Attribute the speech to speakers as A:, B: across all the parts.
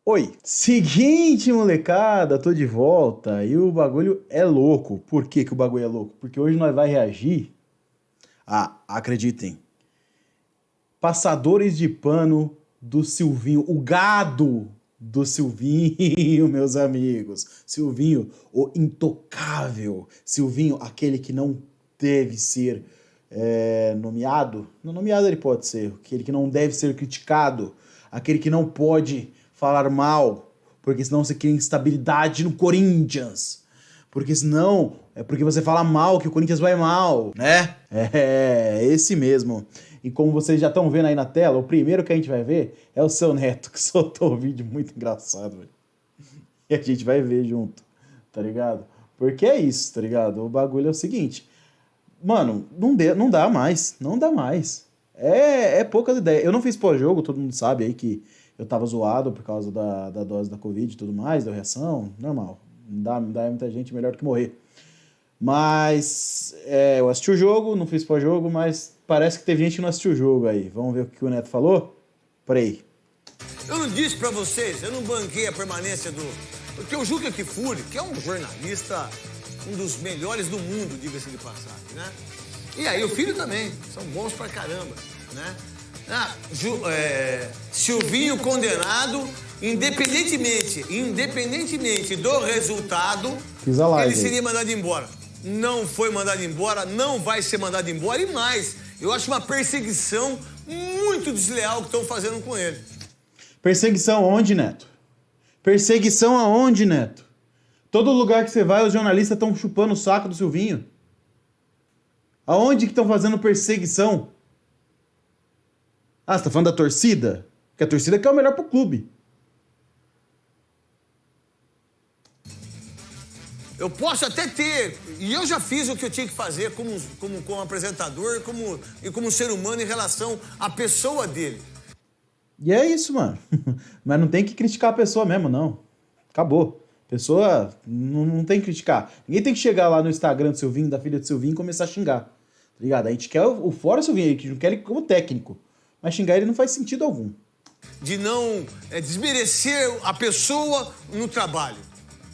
A: Oi, seguinte molecada, tô de volta e o bagulho é louco. Por que que o bagulho é louco? Porque hoje nós vai reagir a, acreditem, passadores de pano do Silvinho, o gado do Silvinho, meus amigos. Silvinho, o intocável. Silvinho, aquele que não deve ser nomeado. Não nomeado ele pode ser, aquele que não deve ser criticado, aquele que não pode falar mal, porque senão você cria instabilidade no Corinthians. Porque senão, é porque você fala mal que o Corinthians vai mal, né? É, esse mesmo. E como vocês já estão vendo aí na tela, o primeiro que a gente vai ver é o seu Neto, que soltou um vídeo muito engraçado, velho. E a gente vai ver junto, tá ligado? Porque é isso, tá ligado? O bagulho é o seguinte, mano, não dá mais, não dá mais. É poucas ideias. Eu não fiz pós-jogo, todo mundo sabe aí que eu tava zoado por causa da dose da Covid e tudo mais, da reação, normal. Não dá muita gente melhor do que morrer. Mas eu assisti o jogo, não fiz pós-jogo, mas parece que teve gente que não assistiu o jogo aí. Vamos ver o que o Neto falou? Peraí.
B: Eu não disse pra vocês, eu não banquei a permanência do... Porque o Juca Kfouri, que é um jornalista, um dos melhores do mundo, diga-se de passagem, né? E aí o filho também, são bons pra caramba, né? Silvinho condenado, independentemente do resultado, ele seria mandado embora. Não foi mandado embora, não vai ser mandado embora e mais. Eu acho uma perseguição muito desleal que estão fazendo com ele.
A: Perseguição aonde, Neto? Perseguição aonde, Neto? Todo lugar que você vai, os jornalistas estão chupando o saco do Silvinho. Aonde que estão fazendo perseguição? Ah, você tá falando da torcida? Porque a torcida quer o melhor pro clube.
B: Eu posso até ter, e eu já fiz o que eu tinha que fazer como apresentador e como ser humano em relação à pessoa dele.
A: E é isso, mano. Mas não tem que criticar a pessoa mesmo, não. Acabou. Pessoa não tem que criticar. Ninguém tem que chegar lá no Instagram do Silvinho, da filha do Silvinho e começar a xingar. Tá ligado? A gente quer o fora Silvinho, a gente não quer ele como técnico. Mas xingar ele não faz sentido algum.
B: De não desmerecer a pessoa no trabalho.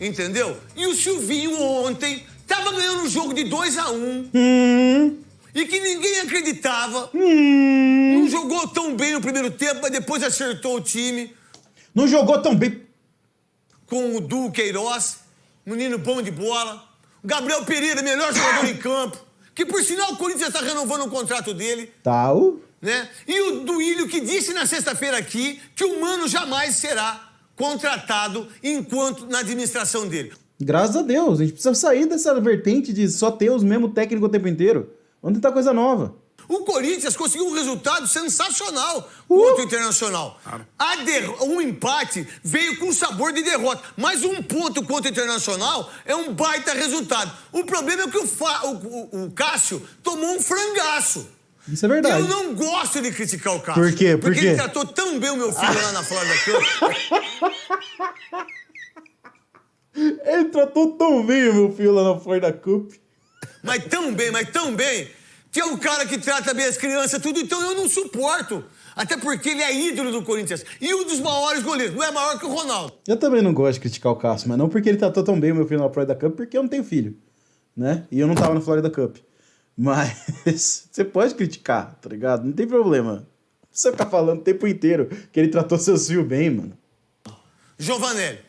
B: Entendeu? E o Silvinho ontem tava ganhando um jogo de 2-1. E que ninguém acreditava. Não jogou tão bem no primeiro tempo, mas depois acertou o time.
A: Não jogou tão bem.
B: Com o Du Queiroz, menino bom de bola. O Gabriel Pereira, melhor jogador em campo. Que por sinal o Corinthians está renovando o contrato dele.
A: Tá.
B: Né? E o Duílio que disse na sexta-feira aqui que o Mano jamais será contratado enquanto na administração dele.
A: Graças a Deus, a gente precisa sair dessa vertente de só ter os mesmos técnicos o tempo inteiro. Vamos tentar coisa nova.
B: O Corinthians conseguiu um resultado sensacional contra o Internacional. Um empate veio com sabor de derrota, mas um ponto contra o Internacional é um baita resultado. O problema é que o Cássio tomou um frangaço.
A: Isso é verdade.
B: Eu não gosto de criticar o Cássio.
A: Por quê?
B: Porque ele tratou tão bem o meu filho lá na Florida Cup.
A: Ele tratou tão bem o meu filho lá na Florida Cup.
B: Mas tão bem, que é um cara que trata bem as crianças, tudo, então eu não suporto. Até porque ele é ídolo do Corinthians. E um dos maiores goleiros, não é maior que o Ronaldo.
A: Eu também não gosto de criticar o Cássio, mas não porque ele tratou tão bem o meu filho na Florida Cup, porque eu não tenho filho, né? E eu não tava na Florida Cup. Mas você pode criticar, tá ligado? Não tem problema. Não precisa ficar falando o tempo inteiro que ele tratou seus filhos bem, mano.
B: Giovanelli.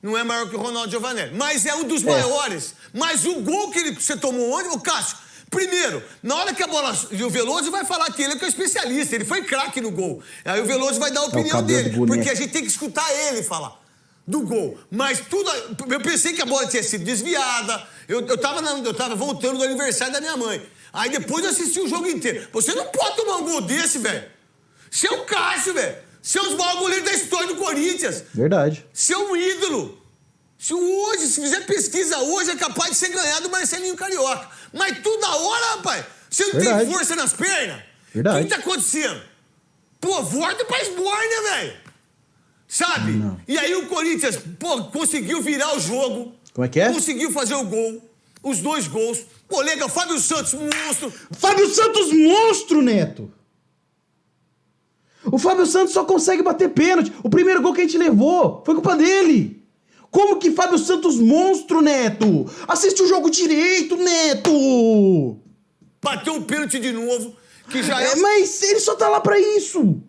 B: Não é maior que o Ronaldo Giovanelli, mas é um dos maiores. Mas o gol que você tomou ontem, o Cássio, primeiro, na hora que a bola... E o Veloso vai falar que ele é que é especialista, ele foi craque no gol. Aí o Veloso vai dar a opinião dele, porque a gente tem que escutar ele falar do gol. Mas tudo... Eu pensei que a bola tinha sido desviada. Eu tava voltando do aniversário da minha mãe. Aí depois eu assisti o jogo inteiro. Você não pode tomar um gol desse, velho. Você é o Cássio, velho. Você é um dos maiores goleiros da história do Corinthians.
A: Verdade.
B: Você é um ídolo. Se fizer pesquisa hoje, é capaz de ser ganhado do Marcelinho Carioca. Mas toda hora, rapaz, você não tem força nas pernas?
A: Verdade.
B: O que tá acontecendo? Pô, volta pra esbórnia, velho. Sabe? Não. E aí o Corinthians, conseguiu virar o jogo.
A: Como é que é?
B: Conseguiu fazer o gol. Os 2 gols. Pô, legal, Fábio Santos, monstro.
A: Fábio Santos, monstro, Neto. O Fábio Santos só consegue bater pênalti. O primeiro gol que a gente levou foi culpa dele. Como que Fábio Santos monstro, Neto? Assiste o jogo direito, Neto!
B: Bateu um pênalti de novo, que já é...
A: Mas ele só tá lá pra isso.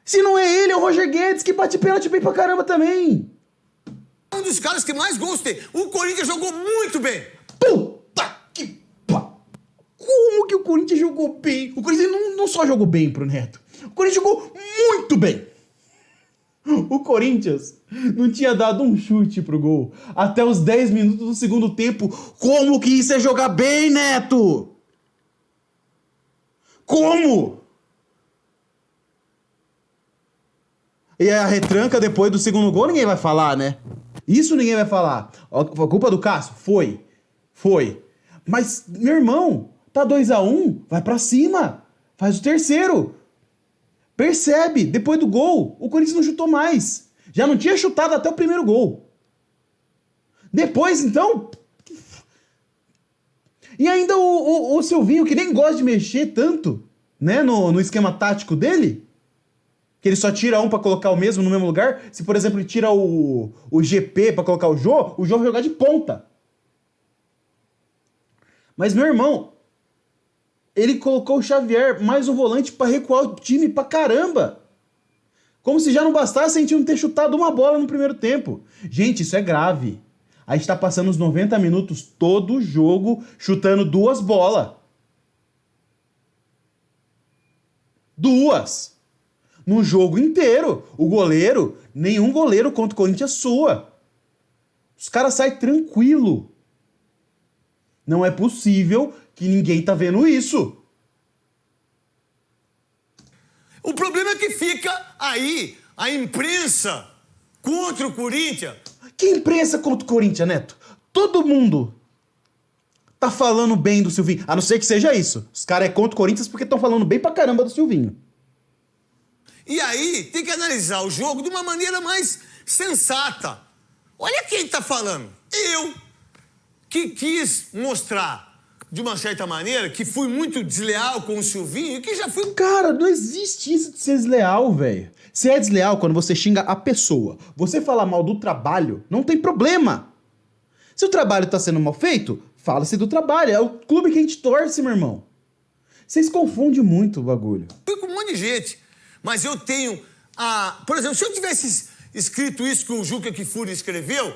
A: Se não é ele, é o Roger Guedes, que bate pênalti bem pra caramba também.
B: um dos caras que mais gols tem. O Corinthians jogou muito bem.
A: Puta que pá! Como que o Corinthians jogou bem? O Corinthians não só jogou bem pro Neto. O Corinthians jogou muito bem. O Corinthians não tinha dado um chute pro gol até os 10 minutos do segundo tempo. Como que isso é jogar bem, Neto? Como? E a retranca depois do segundo gol ninguém vai falar, né? Isso ninguém vai falar. A culpa do Cássio? Foi. Mas, meu irmão, tá 2-1, vai pra cima. Faz o terceiro. Percebe, depois do gol, o Corinthians não chutou mais. Já não tinha chutado até o primeiro gol. Depois, então... E ainda o Silvinho, que nem gosta de mexer tanto, né, no esquema tático dele, que ele só tira um pra colocar o mesmo no mesmo lugar. Se, por exemplo, ele tira o GP pra colocar o Jô vai jogar de ponta. Mas, meu irmão, ele colocou o Xavier mais um volante pra recuar o time pra caramba. Como se já não bastasse a gente não ter chutado uma bola no primeiro tempo. Gente, isso é grave. A gente tá passando os 90 minutos todo o jogo chutando 2 bolas. 2. No jogo inteiro. O goleiro, nenhum goleiro contra o Corinthians sua. Os caras saem tranquilo. Não é possível que ninguém tá vendo isso.
B: O problema é que fica aí a imprensa contra o Corinthians.
A: Que imprensa contra o Corinthians, Neto? Todo mundo tá falando bem do Silvinho. A não ser que seja isso. Os caras é contra o Corinthians porque estão falando bem pra caramba do Silvinho.
B: E aí tem que analisar o jogo de uma maneira mais sensata. Olha quem tá falando. Eu, que quis mostrar de uma certa maneira que fui muito desleal com o Silvinho e que já fui...
A: Cara, não existe isso de ser desleal, velho. Você é desleal quando você xinga a pessoa. Você falar mal do trabalho, não tem problema. Se o trabalho tá sendo mal feito, fala-se do trabalho. É o clube que a gente torce, meu irmão. Vocês confundem muito o bagulho.
B: Fui com um monte de gente, mas eu tenho a... Por exemplo, se eu tivesse escrito isso que o Juca Kfouri escreveu,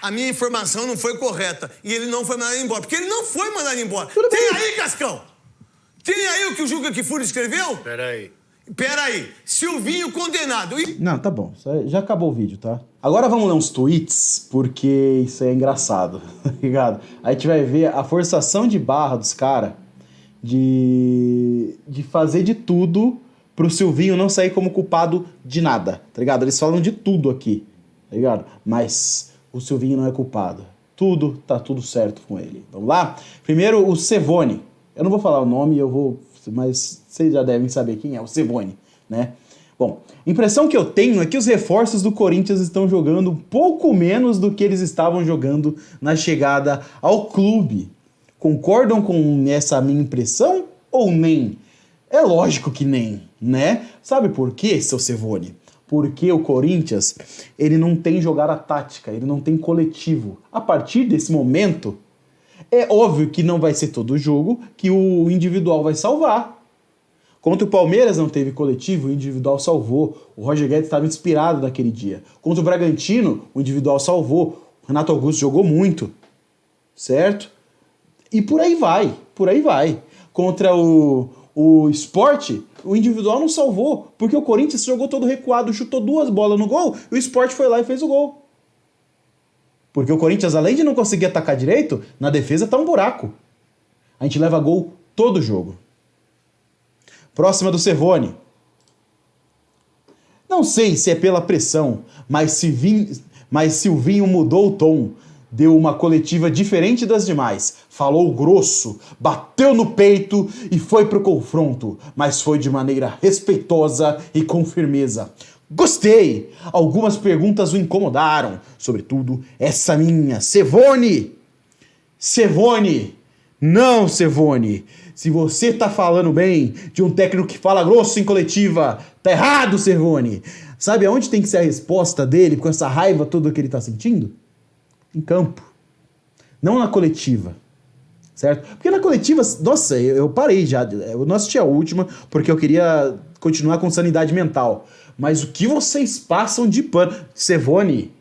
B: a minha informação não foi correta e ele não foi mandado embora, porque ele não foi mandado embora.
A: Tudo
B: tem
A: bem.
B: aí, Cascão? Tem aí o que o Juca Kfouri escreveu? Peraí. Silvinho condenado.
A: Não, tá bom. Já acabou o vídeo, tá? Agora vamos ler uns tweets, porque isso aí é engraçado, tá ligado? A gente vai ver a forçação de barra dos caras de fazer de tudo pro Silvinho não sair como culpado de nada, tá ligado? Eles falam de tudo aqui, tá ligado? Mas o Silvinho não é culpado. Tá tudo certo com ele. Vamos lá? Primeiro, o Sevone. Eu não vou falar o nome, mas vocês já devem saber quem é, o Sevone, né? Bom, a impressão que eu tenho é que os reforços do Corinthians estão jogando um pouco menos do que eles estavam jogando na chegada ao clube. Concordam com essa minha impressão ou nem? É lógico que nem, né? Sabe por quê, seu Sevone? Porque o Corinthians, ele não tem jogada tática, ele não tem coletivo. A partir desse momento, é óbvio que não vai ser todo jogo que o individual vai salvar. Contra o Palmeiras não teve coletivo, o individual salvou. O Roger Guedes estava inspirado naquele dia. Contra o Bragantino, o individual salvou. O Renato Augusto jogou muito, certo? E por aí vai. Contra o Sport, o individual não salvou, porque o Corinthians jogou todo recuado, chutou 2 bolas no gol, e o Sport foi lá e fez o gol. Porque o Corinthians, além de não conseguir atacar direito, na defesa tá um buraco. A gente leva gol todo jogo. Próxima do Sevone. Não sei se é pela pressão, mas Silvinho mudou o tom. Deu uma coletiva diferente das demais. Falou grosso, bateu no peito e foi pro confronto, mas foi de maneira respeitosa e com firmeza. Gostei! Algumas perguntas o incomodaram, sobretudo essa minha. Sevone! Não, Sevone! Se você tá falando bem de um técnico que fala grosso em coletiva, tá errado, Cervoni. Sabe aonde tem que ser a resposta dele com essa raiva toda que ele tá sentindo? Em campo. Não na coletiva. Certo? Porque na coletiva, nossa, eu parei já. Eu não assisti a última porque eu queria continuar com sanidade mental. Mas o que vocês passam de pano? Cervoni!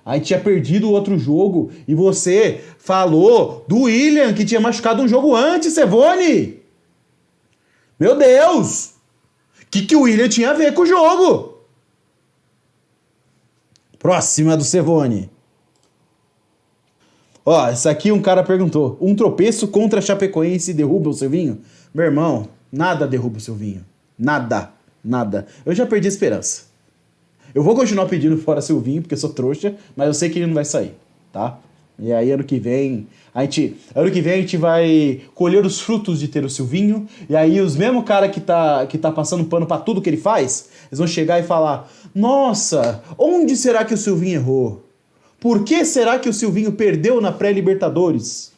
A: A gente tinha perdido o outro jogo e você falou do William que tinha machucado um jogo antes, Cervoni! Meu Deus! O que o William tinha a ver com o jogo? Próxima do Cervoni. Ó, essa aqui um cara perguntou. Um tropeço contra a Chapecoense derruba o Silvinho? Meu irmão, nada derruba o Silvinho. Nada. Eu já perdi a esperança. Eu vou continuar pedindo fora Silvinho, porque eu sou trouxa, mas eu sei que ele não vai sair, tá? E aí ano que vem a gente vai colher os frutos de ter o Silvinho, e aí os mesmos cara que tá passando pano pra tudo que ele faz, eles vão chegar e falar: nossa, onde será que o Silvinho errou? Por que será que o Silvinho perdeu na pré-Libertadores?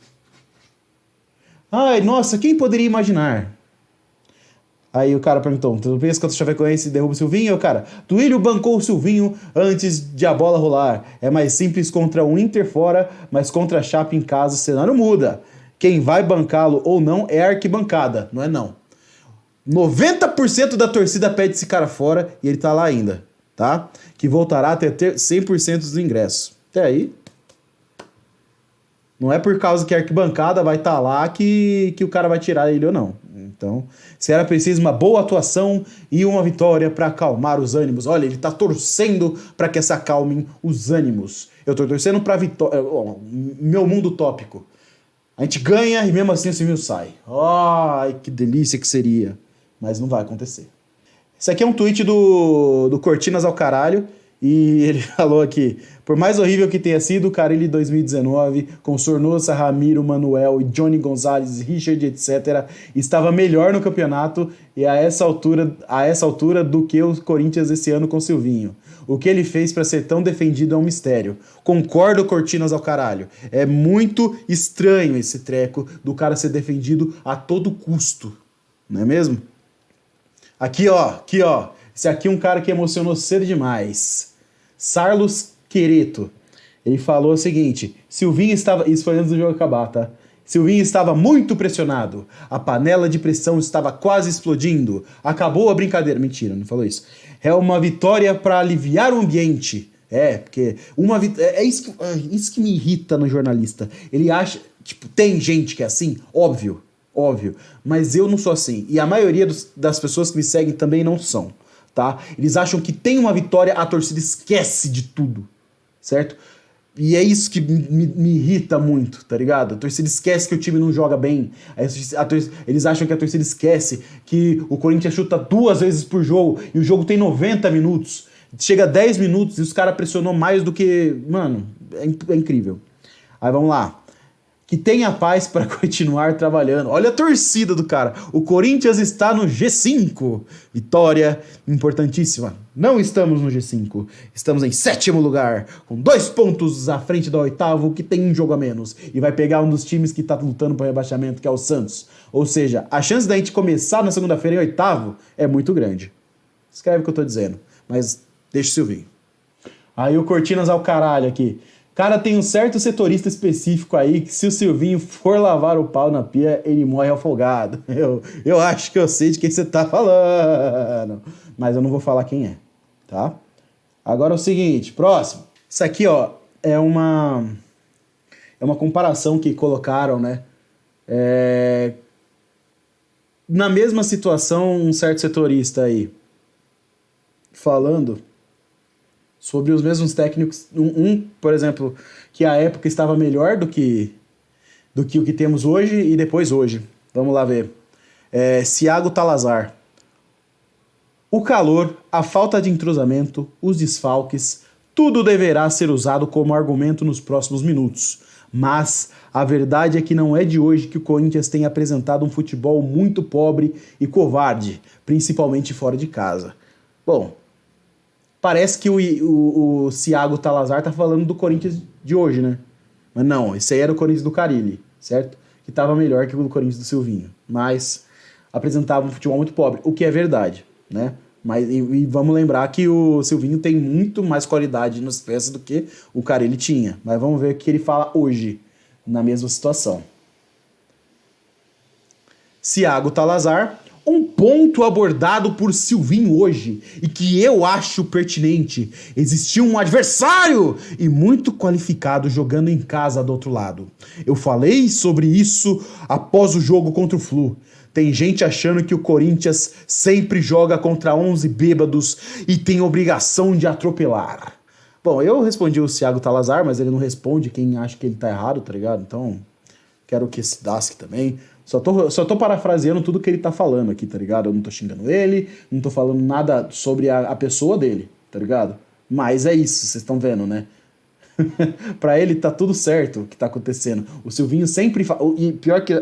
A: Ai, nossa, quem poderia imaginar? Aí o cara perguntou: tu pensa que o Chapecoense derruba o Silvinho? O cara: Duílio bancou o Silvinho antes de a bola rolar. É mais simples contra o Inter fora, mas contra a Chape em casa o cenário muda. Quem vai bancá-lo ou não é a arquibancada, não é não. 90% da torcida pede esse cara fora e ele tá lá ainda, tá? Que voltará a ter 100% dos ingressos. Até aí, não é por causa que a arquibancada vai estar lá que o cara vai tirar ele ou não. Então, se era preciso uma boa atuação e uma vitória para acalmar os ânimos. Olha, ele tá torcendo para que se acalmem os ânimos. Eu tô torcendo pra vitória. Meu mundo utópico. A gente ganha e mesmo assim o Silvinho sai. Ai, que delícia que seria. Mas não vai acontecer. Esse aqui é um tweet do Cortinas ao Caralho. E ele falou aqui: por mais horrível que tenha sido o Carille 2019, com Sornosa, Ramiro, Manuel e Johnny Gonzalez, Richard, etc., estava melhor no campeonato e a essa altura do que o Corinthians esse ano com Silvinho. O que ele fez para ser tão defendido é um mistério. Concordo, Cortinas ao Caralho. É muito estranho esse treco do cara ser defendido a todo custo. Não é mesmo? Aqui, ó. Esse aqui é um cara que emocionou cedo demais. Sarlos Quereto. Ele falou o seguinte: Silvinho estava... Isso foi antes do jogo acabar, tá? Silvinho estava muito pressionado. A panela de pressão estava quase explodindo. Acabou a brincadeira. Mentira, não falou isso. É uma vitória para aliviar o ambiente. Porque é isso que me irrita no jornalista. Ele acha... Tipo, tem gente que é assim? Óbvio. Mas eu não sou assim. E a maioria das pessoas que me seguem também não são. Tá? Eles acham que tem uma vitória, a torcida esquece de tudo, certo? E é isso que me irrita muito, tá ligado? A torcida esquece que o time não joga bem. Eles acham que a torcida esquece que o Corinthians chuta 2 vezes por jogo e o jogo tem 90 minutos. Chega a 10 minutos e os caras pressionou mais do que... Mano, é incrível. Aí vamos lá. Que tenha paz para continuar trabalhando. Olha a torcida do cara. O Corinthians está no G5. Vitória importantíssima. Não estamos no G5. Estamos em 7º lugar, com 2 pontos à frente do 8º, que tem um jogo a menos. E vai pegar um dos times que está lutando para o rebaixamento, que é o Santos. Ou seja, a chance da gente começar na segunda-feira em 8º é muito grande. Escreve o que eu tô dizendo. Mas deixa o Silvinho. Aí o Cortinas ao Caralho aqui. Cara, tem um certo setorista específico aí que se o Silvinho for lavar o pau na pia, ele morre afogado. Eu acho que eu sei de quem você tá falando. Mas eu não vou falar quem é, tá? Agora é o seguinte, próximo. Isso aqui, ó, é uma comparação que colocaram, né? Na mesma situação, um certo setorista aí falando sobre os mesmos técnicos, por exemplo, que à época estava melhor do que o que temos hoje e depois hoje. Vamos lá ver. Thiago Talazar. O calor, a falta de entrosamento, os desfalques, tudo deverá ser usado como argumento nos próximos minutos. Mas a verdade é que não é de hoje que o Corinthians tem apresentado um futebol muito pobre e covarde, principalmente fora de casa. Bom, parece que o Thiago Talazar tá falando do Corinthians de hoje, né? Mas não, esse aí era o Corinthians do Carille, certo? que estava melhor que o do Corinthians do Silvinho. Mas apresentava um futebol muito pobre, o que é verdade, né? Mas, e vamos lembrar que o Silvinho tem muito mais qualidade nas peças do que o Carille tinha. Mas vamos ver o que ele fala hoje, na mesma situação. Thiago Talazar, um ponto abordado por Silvinho hoje e que eu acho pertinente. Existia um adversário e muito qualificado jogando em casa do outro lado. Eu falei sobre isso após o jogo contra o Flu. Tem gente achando que o Corinthians sempre joga contra 11 bêbados e tem obrigação de atropelar. Bom, eu respondi o Thiago Talazar, mas ele não responde quem acha que ele tá errado, tá ligado? Então, quero que se dasque também. Só tô parafraseando tudo que ele tá falando aqui, tá ligado? Eu não tô xingando ele, não tô falando nada sobre a pessoa dele, tá ligado? Mas é isso, vocês estão vendo, né? Pra ele tá tudo certo o que tá acontecendo. O Silvinho sempre fala. E pior que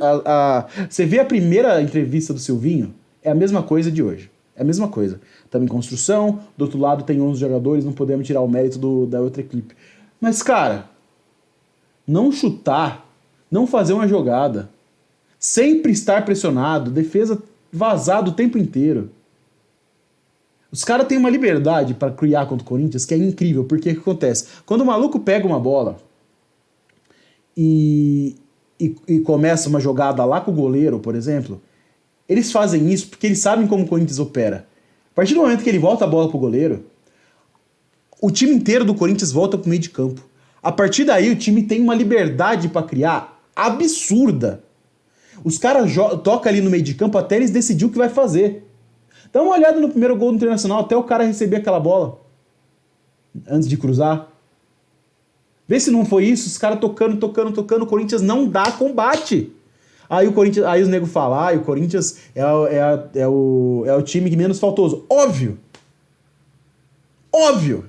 A: você vê a primeira entrevista do Silvinho, é a mesma coisa de hoje. É a mesma coisa. Estamos em construção, do outro lado tem 11 jogadores, não podemos tirar o mérito da outra equipe. Mas, cara, não chutar, não fazer uma jogada, sempre estar pressionado, defesa vazada o tempo inteiro. Os caras têm uma liberdade para criar contra o Corinthians que é incrível, porque o que acontece? Quando o maluco pega uma bola e começa uma jogada lá com o goleiro, por exemplo, eles fazem isso porque eles sabem como o Corinthians opera. A partir do momento que ele volta a bola pro goleiro, o time inteiro do Corinthians volta pro meio de campo. A partir daí o time tem uma liberdade para criar absurda. Os caras tocam ali no meio de campo até eles decidirem o que vai fazer. Dá uma olhada no primeiro gol do Internacional, até o cara receber aquela bola antes de cruzar. Vê se não foi isso, os caras tocando, o Corinthians não dá combate. Aí os negros falam, o Corinthians é o time menos faltoso. Óbvio! Óbvio!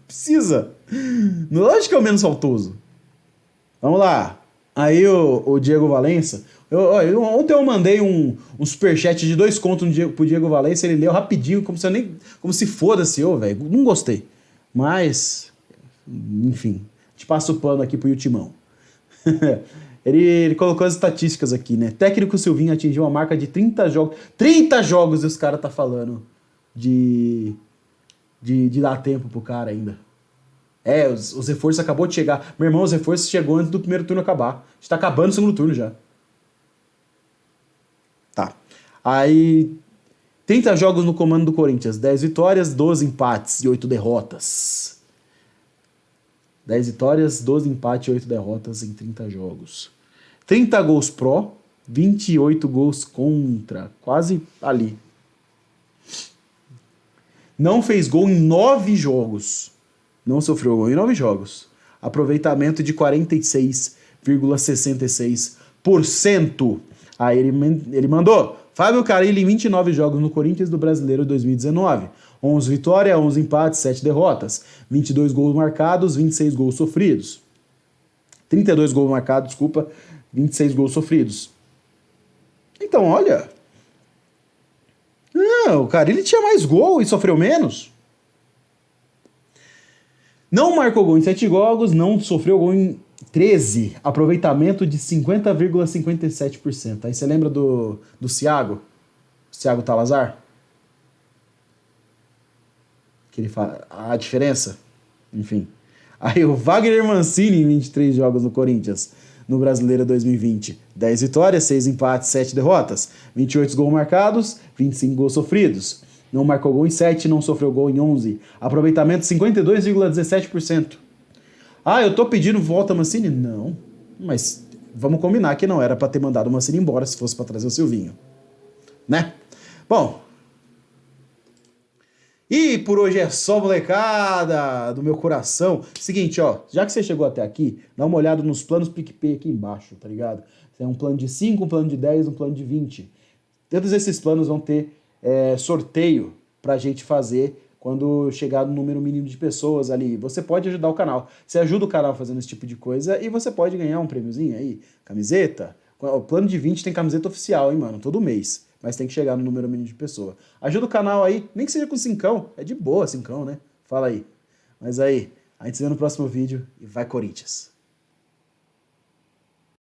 A: Precisa. Lógico que é o menos faltoso. Vamos lá. Aí o Diego Valença... ontem eu mandei um superchat de 2 contos pro Diego Valença, ele leu rapidinho, como se foda-se eu, velho. Não gostei. Mas, enfim, te passo o pano aqui pro Timão. ele colocou as estatísticas aqui, né? Técnico Silvinho atingiu a marca de 30 jogos. 30 jogos e os caras tá falando de dar tempo pro cara ainda. Os reforços acabou de chegar. Meu irmão, os reforços chegou antes do primeiro turno acabar. A gente tá acabando o segundo turno já. Tá. Aí, 30 jogos no comando do Corinthians. 10 vitórias, 12 empates e 8 derrotas. 10 vitórias, 12 empates e 8 derrotas em 30 jogos. 30 gols pró, 28 gols contra. Quase ali. Não fez gol em 9 jogos. Não sofreu gol em 9 jogos. Aproveitamento de 46,66%. Aí ele mandou: Fábio Carille em 29 jogos no Corinthians do Brasileiro 2019. 11 vitórias, 11 empates, 7 derrotas. 22 gols marcados, 26 gols sofridos. 32 gols marcados, 26 gols sofridos. Então, olha... o Carille tinha mais gol e sofreu menos. Não marcou gol em 7 jogos, não sofreu gol em 13. Aproveitamento de 50,57%. Aí você lembra do Thiago? Thiago Talazar? Que ele fala a diferença? Enfim. Aí o Wagner Mancini em 23 jogos no Corinthians, no Brasileiro 2020. 10 vitórias, 6 empates, 7 derrotas. 28 gols marcados, 25 gols sofridos. Não marcou gol em 7, não sofreu gol em 11. Aproveitamento 52,17%. Eu tô pedindo volta Mancini? Não. Mas vamos combinar que não era pra ter mandado o Mancini embora se fosse pra trazer o Silvinho. Né? Bom. E por hoje é só, molecada do meu coração. Seguinte, já que você chegou até aqui, dá uma olhada nos planos PicPay aqui embaixo, tá ligado? Tem um plano de 5, um plano de 10, um plano de 20. Todos esses planos vão ter sorteio pra gente fazer quando chegar no número mínimo de pessoas ali. Você pode ajudar o canal. Você ajuda o canal fazendo esse tipo de coisa e você pode ganhar um prêmiozinho aí. Camiseta. O plano de 20 tem camiseta oficial, hein, mano? Todo mês. Mas tem que chegar no número mínimo de pessoa. Ajuda o canal aí, nem que seja com 5. É de boa 5, né? Fala aí. Mas aí, a gente se vê no próximo vídeo e vai Corinthians!